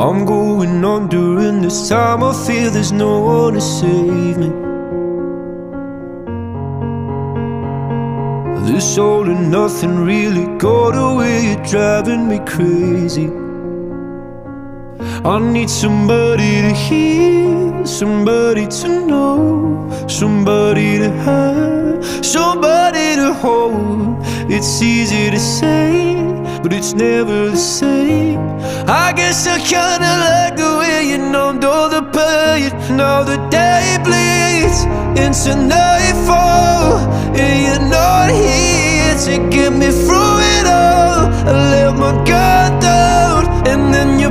I'm going under, and this time I feel there's no one to save me. This all and nothing really got away, you're driving me crazy. I need somebody to hear, somebody to know, somebody to have, somebody to hold. It's easy to say, but it's never the same. I guess I kinda like the way you numbed all the pain. Now the day bleeds into nightfall, and you're not here to get me through it all. I let my guard down, and then you